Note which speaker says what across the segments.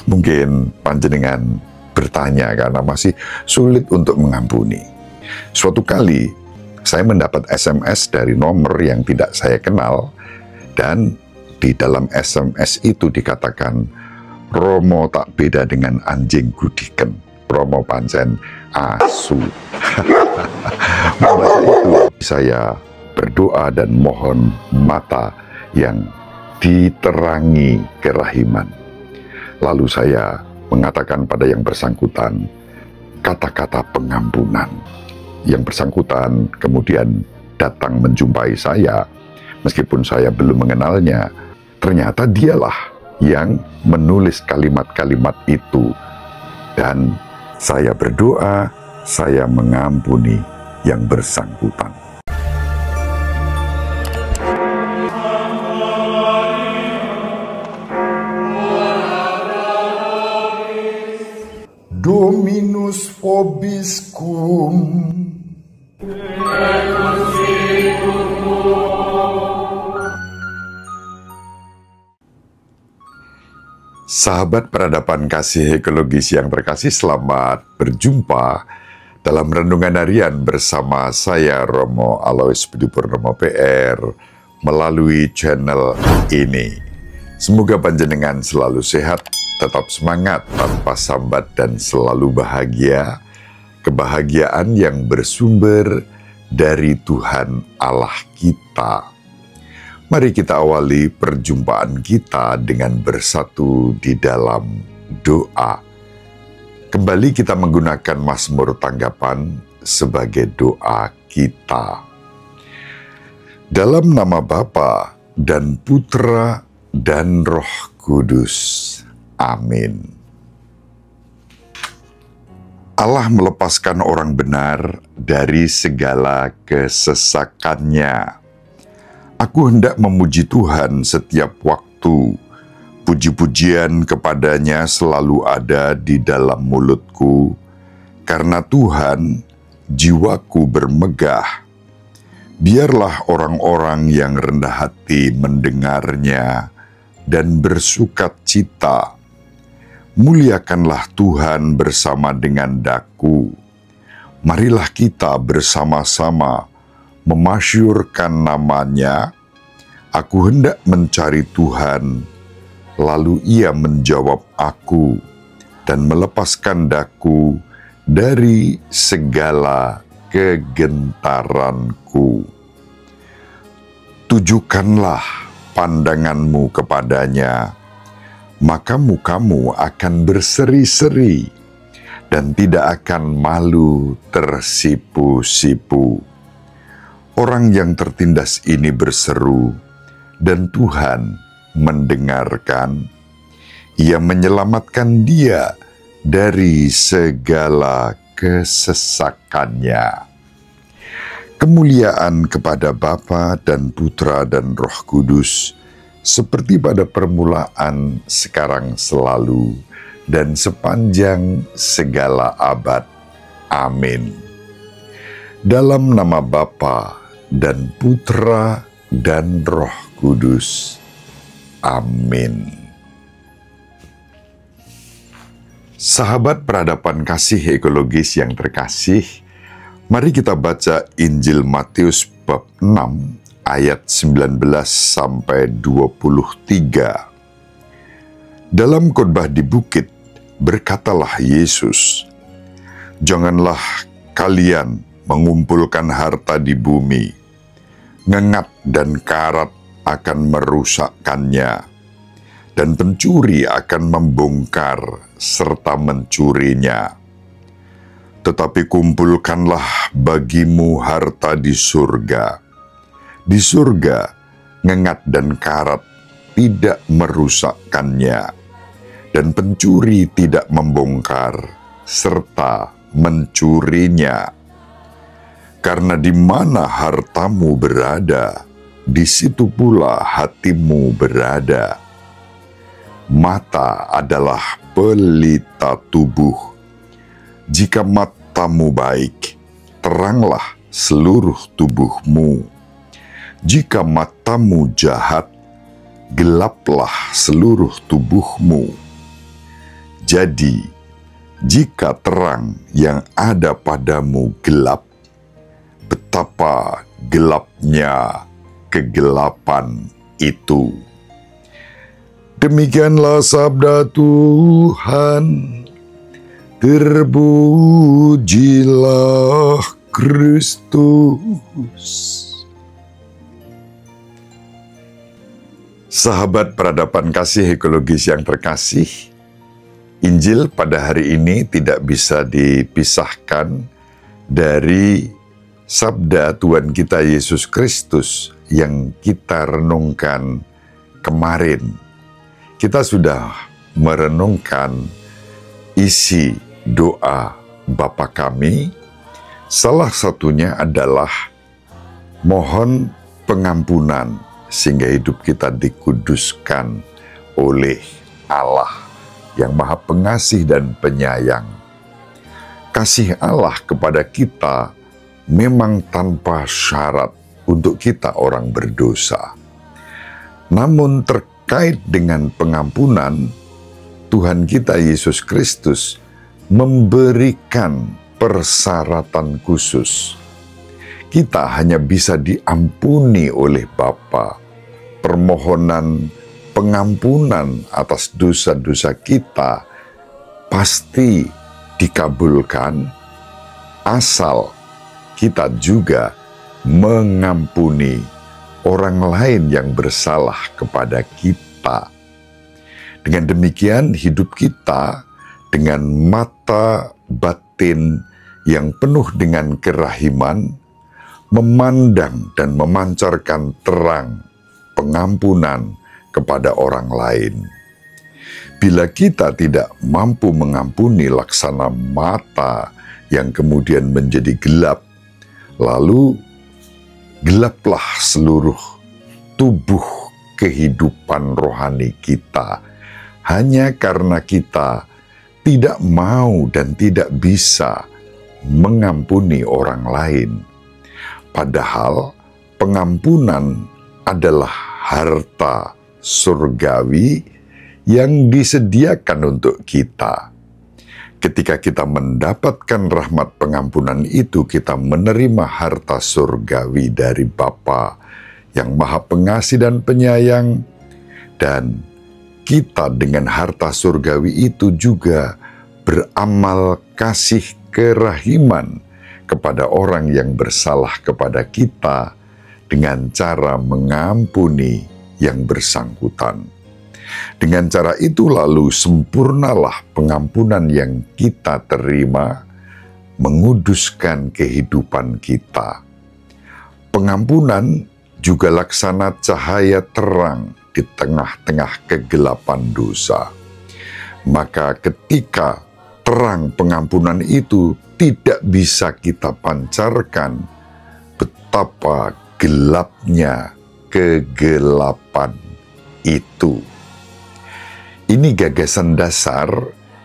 Speaker 1: Mungkin panjenengan bertanya karena masih sulit untuk mengampuni. Suatu kali saya mendapat SMS dari nomor yang tidak saya kenal, dan di dalam SMS itu dikatakan, "Romo tak beda dengan anjing gudiken, Romo pancen asu." Membaca itu, saya berdoa dan mohon mata yang diterangi kerahiman. Lalu saya mengatakan pada yang bersangkutan kata-kata pengampunan. Yang bersangkutan kemudian datang menjumpai saya, meskipun saya belum mengenalnya. Ternyata dialah yang menulis kalimat-kalimat itu. Dan saya berdoa, saya mengampuni yang bersangkutan.
Speaker 2: Dominus vobiscum.
Speaker 1: Sahabat peradaban kasih ekologis yang terkasih, selamat berjumpa dalam Renungan Harian bersama saya Romo Alois Budi Purnomo PR melalui channel ini. Semoga panjenengan selalu sehat, tetap semangat, tanpa sambat, dan selalu bahagia. Kebahagiaan yang bersumber dari Tuhan Allah kita. Mari kita awali perjumpaan kita dengan bersatu di dalam doa. Kembali kita menggunakan Mazmur Tanggapan sebagai doa kita. Dalam nama Bapa dan Putra dan Roh Kudus. Amin. Allah melepaskan orang benar dari segala kesesakannya. Aku hendak memuji Tuhan setiap waktu. Puji-pujian kepadanya selalu ada di dalam mulutku. Karena Tuhan, jiwaku bermegah. Biarlah orang-orang yang rendah hati mendengarnya dan bersukacita. Muliakanlah Tuhan bersama dengan daku. Marilah kita bersama-sama memasyurkan namanya. Aku hendak mencari Tuhan, lalu Ia menjawab aku dan melepaskan daku dari segala kegentaranku. Tujukanlah pandanganmu kepadanya, maka mukamu akan berseri-seri dan tidak akan malu tersipu-sipu. Orang yang tertindas ini berseru, dan Tuhan mendengarkan. Ia menyelamatkan dia dari segala kesesakannya. Kemuliaan kepada Bapa dan Putra dan Roh Kudus, seperti pada permulaan, sekarang, selalu, dan sepanjang segala abad. Amin. Dalam nama Bapa dan Putra dan Roh Kudus. Amin. Sahabat peradaban kasih ekologis yang terkasih, mari kita baca Injil Matius bab 6, ayat 19 sampai 23. Dalam khotbah di bukit, berkatalah Yesus, "Janganlah kalian mengumpulkan harta di bumi. Ngengat dan karat akan merusakkannya, dan pencuri akan membongkar serta mencurinya. Tetapi kumpulkanlah bagimu harta di surga. Di surga, ngengat dan karat tidak merusakkannya, dan pencuri tidak membongkar serta mencurinya. Karena di mana hartamu berada, di situ pula hatimu berada. Mata adalah pelita tubuh. Jika matamu baik, teranglah seluruh tubuhmu. Jika matamu jahat, gelaplah seluruh tubuhmu. Jadi, jika terang yang ada padamu gelap, betapa gelapnya kegelapan itu. Demikianlah sabda Tuhan. Terpujilah Kristus. Sahabat peradaban kasih ekologis yang terkasih, Injil pada hari ini tidak bisa dipisahkan dari sabda Tuhan kita Yesus Kristus yang kita renungkan kemarin. Kita sudah merenungkan isi doa Bapa kami, salah satunya adalah mohon pengampunan sehingga hidup kita dikuduskan oleh Allah yang Maha Pengasih dan Penyayang. Kasih Allah kepada kita memang tanpa syarat untuk kita orang berdosa. Namun terkait dengan pengampunan, Tuhan kita Yesus Kristus memberikan persyaratan khusus. Kita hanya bisa diampuni oleh Bapa. Permohonan pengampunan atas dosa-dosa kita pasti dikabulkan asal kita juga mengampuni orang lain yang bersalah kepada kita. Dengan demikian hidup kita dengan mata batin yang penuh dengan kerahiman, memandang dan memancarkan terang pengampunan kepada orang lain. Bila kita tidak mampu mengampuni laksana mata yang kemudian menjadi gelap, lalu gelaplah seluruh tubuh kehidupan rohani kita. Hanya karena kita tidak mau dan tidak bisa mengampuni orang lain. Padahal pengampunan adalah harta surgawi yang disediakan untuk kita. Ketika kita mendapatkan rahmat pengampunan itu, kita menerima harta surgawi dari Bapa yang Maha Pengasih dan Penyayang, dan kita dengan harta surgawi itu juga beramal kasih kerahiman kepada orang yang bersalah kepada kita dengan cara mengampuni yang bersangkutan. Dengan cara itu lalu sempurnalah pengampunan yang kita terima, menguduskan kehidupan kita. Pengampunan juga laksana cahaya terang di tengah-tengah kegelapan dosa. Maka ketika terang pengampunan itu tidak bisa kita pancarkan, betapa gelapnya kegelapan itu. Ini gagasan dasar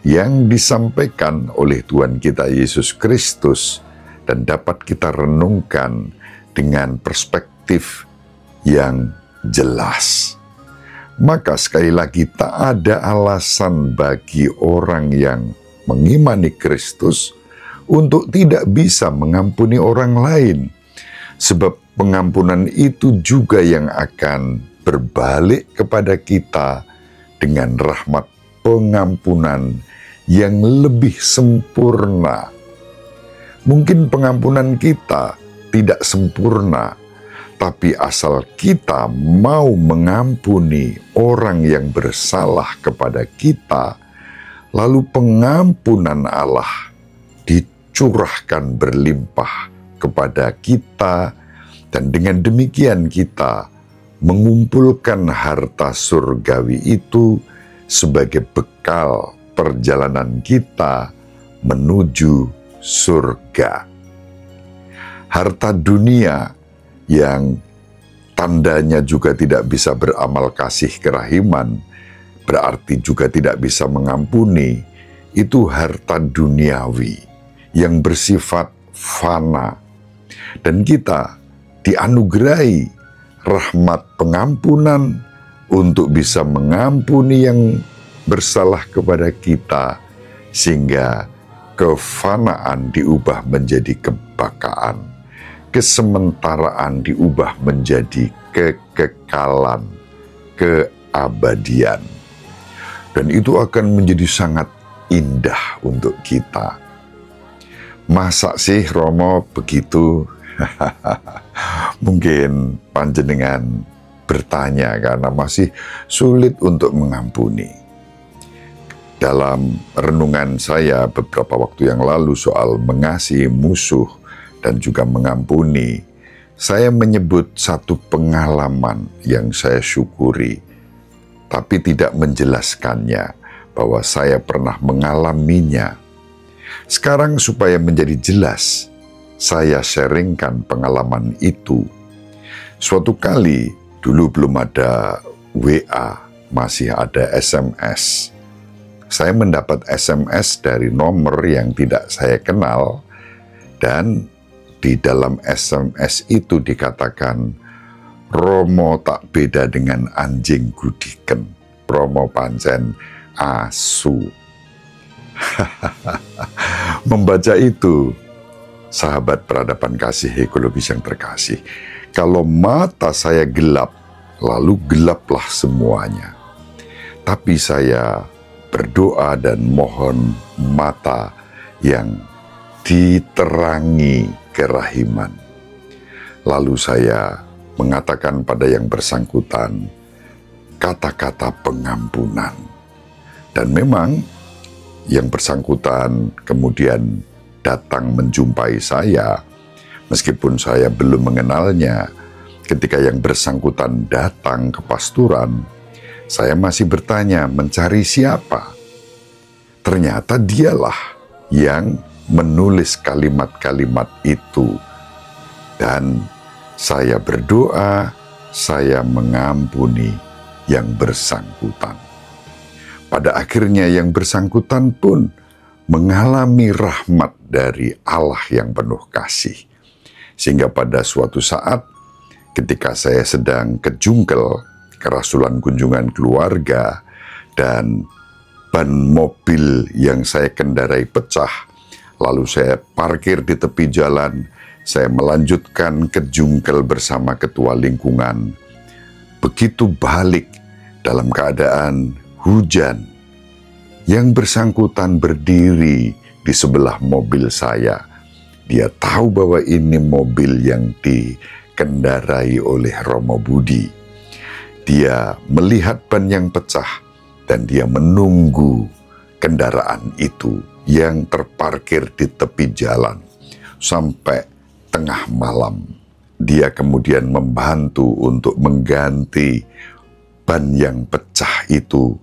Speaker 1: yang disampaikan oleh Tuhan kita Yesus Kristus dan dapat kita renungkan dengan perspektif yang jelas. Maka sekali lagi tak ada alasan bagi orang yang mengimani Kristus untuk tidak bisa mengampuni orang lain. Sebab pengampunan itu juga yang akan berbalik kepada kita dengan rahmat pengampunan yang lebih sempurna. Mungkin pengampunan kita tidak sempurna, tapi asal kita mau mengampuni orang yang bersalah kepada kita, lalu pengampunan Allah dicurahkan berlimpah kepada kita, dan dengan demikian kita mengumpulkan harta surgawi itu sebagai bekal perjalanan kita menuju surga. Harta dunia yang tandanya juga tidak bisa beramal kasih kerahiman, berarti juga tidak bisa mengampuni, itu harta duniawi yang bersifat fana. Dan kita dianugerahi rahmat pengampunan, untuk bisa mengampuni yang bersalah kepada kita, sehingga kefanaan diubah menjadi kebakaan, kesementaraan diubah menjadi kekekalan, keabadian. Dan itu akan menjadi sangat indah untuk kita. Masa sih Romo begitu? Mungkin panjenengan bertanya karena masih sulit untuk mengampuni. Dalam renungan saya beberapa waktu yang lalu soal mengasihi musuh dan juga mengampuni, saya menyebut satu pengalaman yang saya syukuri, tapi tidak menjelaskannya bahwa saya pernah mengalaminya. Sekarang supaya menjadi jelas, saya sharingkan pengalaman itu. Suatu kali, dulu belum ada WA, masih ada SMS. Saya mendapat SMS dari nomor yang tidak saya kenal, dan di dalam SMS itu dikatakan, Romo tak beda dengan anjing gudiken, Romo pancen asu. Membaca itu, sahabat peradaban kasih ekologis yang terkasih, kalau mata saya gelap, lalu gelaplah semuanya. Tapi saya berdoa dan mohon mata yang diterangi kerahiman. Lalu saya mengatakan pada yang bersangkutan kata-kata pengampunan. Dan memang yang bersangkutan kemudian datang menjumpai saya, meskipun saya belum mengenalnya. Ketika yang bersangkutan datang ke pasturan, saya masih bertanya, mencari siapa? Ternyata dialah yang menulis kalimat-kalimat itu. Dan saya berdoa, saya mengampuni yang bersangkutan. Pada akhirnya yang bersangkutan pun mengalami rahmat dari Allah yang penuh kasih. Sehingga pada suatu saat, ketika saya sedang kejungkel, kerasulan kunjungan keluarga, dan ban mobil yang saya kendarai pecah, lalu saya parkir di tepi jalan, saya melanjutkan kejungkel bersama ketua lingkungan. Begitu balik dalam keadaan hujan, yang bersangkutan berdiri di sebelah mobil saya. Dia tahu bahwa ini mobil yang dikendarai oleh Romo Budi. Dia melihat ban yang pecah dan dia menunggu kendaraan itu yang terparkir di tepi jalan sampai tengah malam. Dia kemudian membantu untuk mengganti ban yang pecah itu.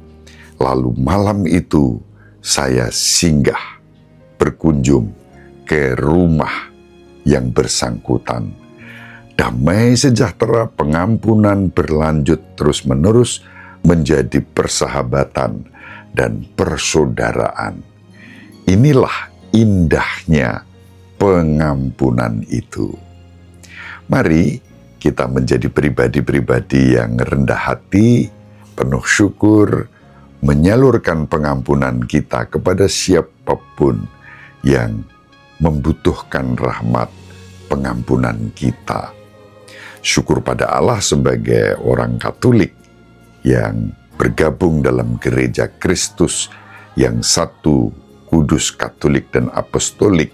Speaker 1: Lalu malam itu saya singgah berkunjung ke rumah yang bersangkutan. Damai sejahtera, pengampunan berlanjut terus-menerus menjadi persahabatan dan persaudaraan. Inilah indahnya pengampunan itu. Mari kita menjadi pribadi-pribadi yang rendah hati, penuh syukur, menyalurkan pengampunan kita kepada siapapun yang membutuhkan rahmat pengampunan kita. Syukur pada Allah sebagai orang Katolik yang bergabung dalam gereja Kristus yang satu, kudus, Katolik, dan Apostolik.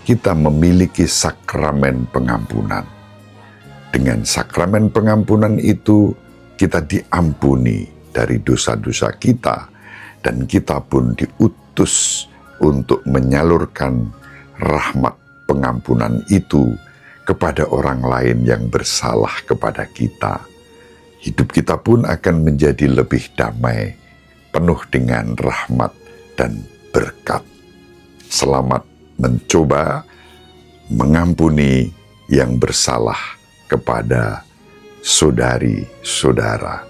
Speaker 1: Kita memiliki sakramen pengampunan. Dengan sakramen pengampunan itu, kita diampuni dari dosa-dosa kita, dan kita pun diutus untuk menyalurkan rahmat pengampunan itu kepada orang lain yang bersalah kepada kita. Hidup kita pun akan menjadi lebih damai, penuh dengan rahmat dan berkat. Selamat mencoba mengampuni yang bersalah kepada saudari-saudara.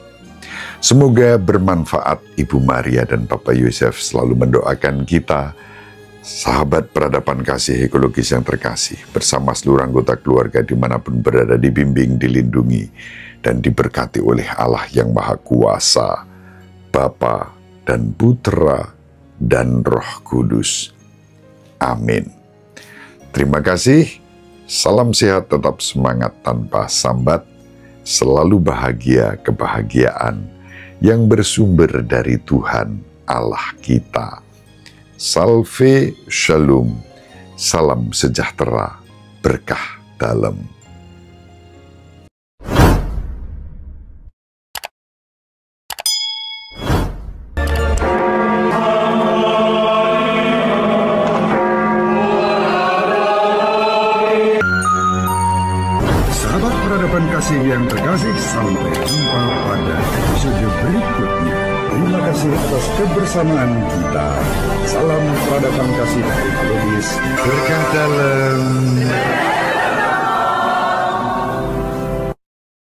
Speaker 1: Semoga bermanfaat. Ibu Maria dan Papa Yosef selalu mendoakan kita, sahabat peradaban kasih ekologis yang terkasih, bersama seluruh anggota keluarga dimanapun berada, dibimbing, dilindungi, dan diberkati oleh Allah yang Maha Kuasa, Bapa dan Putra dan Roh Kudus. Amin. Terima kasih. Salam sehat, tetap semangat tanpa sambat. Selalu bahagia kebahagiaan yang bersumber dari Tuhan Allah kita. Salve Shalom. Salam sejahtera, berkah dalam.
Speaker 2: Sahabat peradaban kasih yang terkasih, sampai jumpa pada episode berikutnya. Terima kasih atas kebersamaan kita. Salam peradaban kasih dari Lubis. Berkah dalam.